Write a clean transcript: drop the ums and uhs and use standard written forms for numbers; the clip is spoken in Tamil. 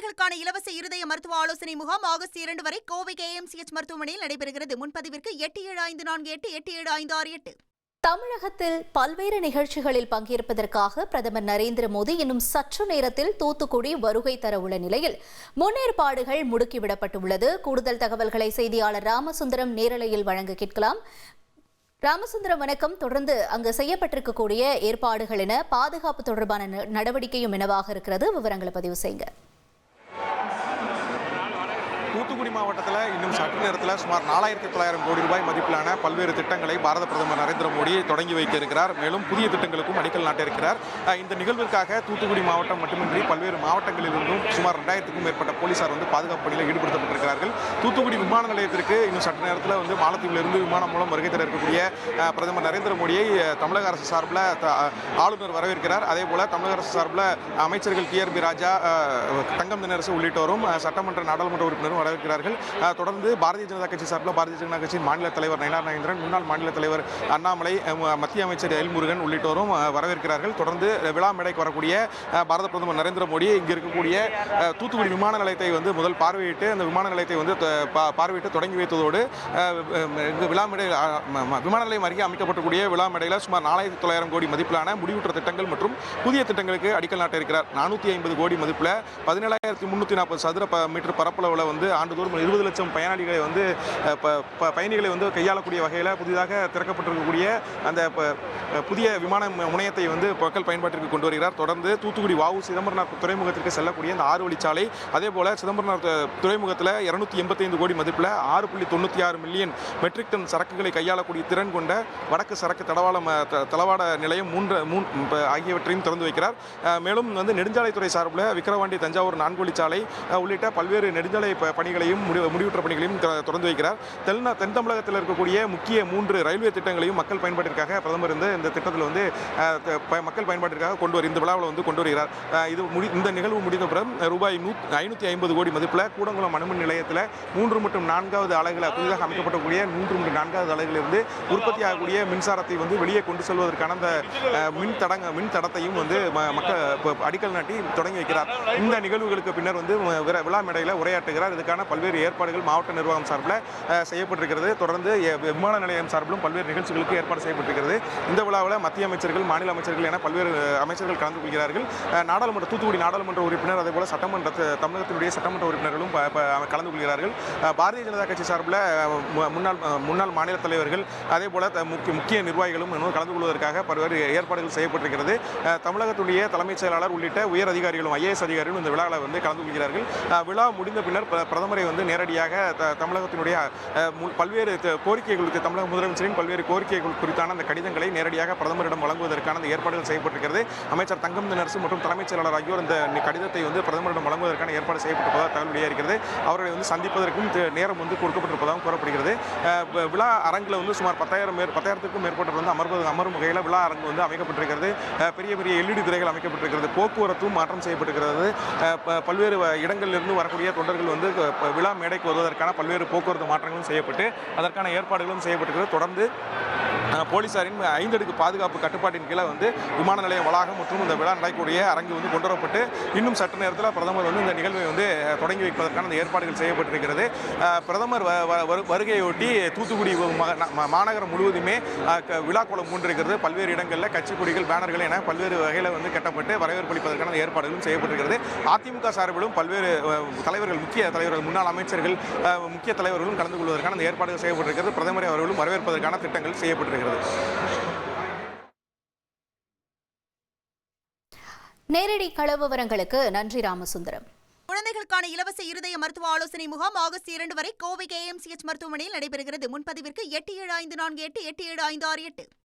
குழந்தைகளுக்கான இலவச இருதய மருத்துவ ஆலோசனை முகாம் ஆகஸ்ட் 2 வரை கோவை KMCH மருத்துவமனையில் நடைபெறுகிறது. முன்பதிவிற்கு 8754887756. தமிழகத்தில் பல்வேறு நிகழ்ச்சிகளில் பங்கேற்பதற்காக பிரதமர் நரேந்திர மோடி இன்னும் சற்று நேரத்தில் தூத்துக்குடி வருகை தரவுள்ள நிலையில் முன்னேற்பாடுகள் முடுக்கிவிடப்பட்டுள்ளது. கூடுதல் தகவல்களை செய்தியாளர் ராமசுந்தரம் நேரலையில் வழங்க கேட்கலாம். ராமசுந்தரம், வணக்கம். தொடர்ந்து அங்கு செய்யப்பட்டிருக்கக்கூடிய ஏற்பாடுகள் என, பாதுகாப்பு தொடர்பான நடவடிக்கையும் என்னவாக இருக்கிறது? விவரங்களை பதிவு செய்யுங்க. தூத்துக்குடி மாவட்டத்தில் இன்னும் சற்று நேரத்தில் சுமார் 4900 கோடி ரூபாய் மதிப்பிலான பல்வேறு திட்டங்களை பாரத பிரதமர் நரேந்திர மோடி தொடங்கி வைக்க இருக்கிறார். மேலும் புதிய திட்டங்களுக்கும் அடிக்கல் நாட்ட இருக்கிறார். இந்த நிகழ்விற்காக தூத்துக்குடி மாவட்டம் மட்டுமின்றி பல்வேறு மாவட்டங்களிலிருந்தும் சுமார் 2000க்கும் மேற்பட்ட போலீசார் பாதுகாப்பு பணியில் ஈடுபடுத்தப்பட்டிருக்கிறார்கள். தூத்துக்குடி விமான நிலையத்திற்கு இன்னும் சற்று நேரத்தில் மாலத்தீவிலிருந்து விமானம் மூலம் வருகை தர இருக்கக்கூடிய பிரதமர் நரேந்திர மோடியை தமிழக அரசு சார்பில் ஆளுநர் வரவேற்கிறார். அதேபோல தமிழக அரசு சார்பில் அமைச்சர்கள் TRB ராஜா, தங்கம் தென்னரசு உள்ளிட்டோரும் சட்டமன்ற நாடாளுமன்ற உறுப்பினரும் வரவேற்கிறார்கள். தொடர்ந்து பாரதிய ஜனதா கட்சி சார்பில் பாரதிய ஜனதா கட்சியின் மாநில தலைவர் நயினார் நாகேந்திரன், முன்னாள் மாநில தலைவர் அண்ணாமலை, மத்திய அமைச்சர் எல் முருகன் உள்ளிட்டோரும் வரவேற்கிறார்கள். தொடர்ந்து விழா மேடைக்கு வரக்கூடிய பாரத பிரதமர் நரேந்திர மோடி இங்கு இருக்கக்கூடிய தூத்துக்குடி விமான நிலையத்தை முதல் பார்வையிட்டு அந்த விமான நிலையத்தை பார்வையிட்டு தொடங்கி வைத்ததோடு விழா மேடை விமான நிலையம் அருகே அமைக்கப்படக்கூடிய விழா மேடையில் சுமார் 4900 கோடி மதிப்பிலான முடிவுற்ற திட்டங்கள் மற்றும் புதிய திட்டங்களுக்கு அடிக்கல் நாட்ட இருக்கிறார். 450 கோடி மதிப்பில் 17,340 சதுர மீட்டர் பரப்பளவில் ஆண்டுதோறும் 20 லட்சம் பயணிகளை கையாளக்கூடிய வகையில் புதிதாக திறக்கப்பட்டிருக்கக்கூடிய அந்த புதிய விமான முனையத்தை மக்கள் பயன்பாட்டிற்கு கொண்டு வருகிறார். தொடர்ந்து தூத்துக்குடி வாவு சிதம்பரனார் துறைமுகத்திற்கு செல்லக்கூடிய அந்த 6 வழிச்சாலை, அதே போல சிதம்பரனார் துறைமுகத்தில் 285 கோடி மதிப்பில் 6.96 மில்லியன் மெட்ரிக் டன் சரக்குகளை கையாளக்கூடிய திறன் கொண்ட வடக்கு சரக்கு தளவாட நிலையம் 3 ஆகியவற்றையும் திறந்து வைக்கிறார். மேலும் நெடுஞ்சாலைத்துறை சார்பில் விக்கிரவாண்டி தஞ்சாவூர் 4 வழிச்சாலை உள்ளிட்ட பல்வேறு நெடுஞ்சாலை பணிகளையும் முடிவுற்ற பணிகளையும் திறந்து வைக்கிறார். தென் தமிழகத்தில் இருக்கக்கூடிய முக்கிய 3 ரயில்வே திட்டங்களையும் மக்கள் பயன்பாட்டிற்காக பிரதமர் இந்த திட்டத்தில் மக்கள் பயன்பாட்டிற்காக இந்த விழாவில் கொண்டு வருகிறார். இந்த நிகழ்வு முடிந்த பிறகு ரூபாய் 550 கோடி மதிப்பில் கூடங்குளம் அணுமின் நிலையத்தில் 3 மற்றும் 4வது அலகுல புதிதாக அமைக்கப்படக்கூடிய 3 மற்றும் 4வது அலகிலிருந்து உற்பத்தி ஆகக்கூடிய மின்சாரத்தை வெளியே கொண்டு செல்வதற்கான அந்த மின் தடத்தையும் மக்கள் அடிக்கல் நாட்டி தொடங்கி வைக்கிறார். இந்த நிகழ்வுகளுக்கு பின்னர் விழா மேடையில் உரையாற்றுகிறார். இதுக்கான பல்வேறு ஏற்பாடுகள் மாவட்ட நிர்வாகம் சார்பில் செய்யப்பட்டிருக்கிறது. தொடர்ந்து விமான நிலையம் சார்பிலும் பல்வேறு நிகழ்ச்சிகளுக்கு ஏற்பாடு செய்யப்பட்டிருக்கிறது. இந்த விழாவில் மத்திய அமைச்சர்கள், மாநில அமைச்சர்கள் என பல்வேறு அமைச்சர்கள் கலந்து கொள்கிறார்கள். தூத்துக்குடி நாடாளுமன்ற உறுப்பினர், அதேபோல தமிழகத்தினுடைய சட்டமன்ற உறுப்பினர்களும் கலந்து கொள்கிறார்கள். பாரதிய ஜனதா கட்சி சார்பில் முன்னாள் மாநில தலைவர்கள், அதே போல முக்கிய நிர்வாகிகளும் கலந்து கொள்வதற்காக பல்வேறு ஏற்பாடுகள் செய்யப்பட்டிருக்கிறது. தமிழகத்துடைய தலைமைச் செயலாளர் உள்ளிட்ட உயர் அதிகாரிகளும் IAS அதிகாரிகளும் இந்த விழாவில் கலந்து கொள்கிறார்கள். விழா முடிந்த பின்னர் பிரதமரை நேரடியாக தமிழகத்தினுடைய பல்வேறு கோரிக்கைகளுக்கு, தமிழக முதலமைச்சரின் பல்வேறு கோரிக்கைகள் குறித்தான அந்த கடிதங்களை நேரடியாக பிரதமரிடம் வழங்குவதற்கான அந்த ஏற்பாடுகள் செய்யப்பட்டிருக்கிறது. அமைச்சர் தங்கம் தென்னரசு மற்றும் தலைமைச் செயலாளர் ஆகியோர் இந்த கடிதத்தை பிரதமரிடம் வழங்குவதற்கான ஏற்பாடு செய்யப்பட்டிருப்பதாக தகவல் வெளியாகிறது. அவர்களை சந்திப்பதற்கும் நேரம் கொடுக்கப்பட்டிருப்பதாகவும் கூறப்படுகிறது. விழா அரங்கில் சுமார் 10,000க்கும் மேற்பட்டவர் அமரும் வகையில் விழா அரங்கு அமைக்கப்பட்டிருக்கிறது. பெரிய பெரிய LED திரைகள் அமைக்கப்பட்டிருக்கிறது. போக்குவரத்தும் மாற்றம் செய்யப்பட்டிருக்கிறது. பல்வேறு இடங்களிலிருந்து வரக்கூடிய தொண்டர்கள் விழா மேடைக்கு வருவதற்கான பல்வேறு போக்குவரத்து மாற்றங்களும் செய்யப்பட்டு அதற்கான ஏற்பாடுகளும் செய்யப்பட்டிருக்கிறது. தொடர்ந்து போலீசாரின் 5 அடுக்கு பாதுகாப்பு கட்டுப்பாட்டின் கீழே விமான நிலையம் வளாகம் மற்றும் இந்த விழா நடக்கக்கூடிய அரங்கு கொண்டு வரப்பட்டு இன்னும் சற்று நேரத்தில் பிரதமர் இந்த நிகழ்வை தொடங்கி வைப்பதற்கான அந்த ஏற்பாடுகள் செய்யப்பட்டிருக்கிறது. பிரதமர் வருகையொட்டி தூத்துக்குடி மாநகரம் முழுவதுமே விழாக்கோலம் மூன்றிருக்கிறது. பல்வேறு இடங்களில் கட்சி கொடிகள், பேனர்கள் என பல்வேறு வகையில் கட்டப்பட்டு வரவேற்பு அளிப்பதற்கான ஏற்பாடுகளும் செய்யப்பட்டிருக்கிறது. அதிமுக சார்பிலும் பல்வேறு தலைவர்கள், முக்கிய தலைவர்கள், முன்னாள் அமைச்சர்கள், முக்கிய தலைவர்களும் கலந்து கொள்வதற்கான அந்த ஏற்பாடுகள் செய்யப்பட்டிருக்கிறது. பிரதமரை அவர்களும் வரவேற்பதற்கான திட்டங்கள் செய்யப்பட்டிருக்கிறது. நேரடி கள விவரங்களுக்கு நன்றி ராமசுந்தரம். குழந்தைகளுக்கான இலவச இருதய மருத்துவ ஆலோசனை முகாம் ஆகஸ்ட் 2 வரை கோவை KMCH மருத்துவமனையில் நடைபெறுகிறது. முன்பதிவிற்கு 8754887756.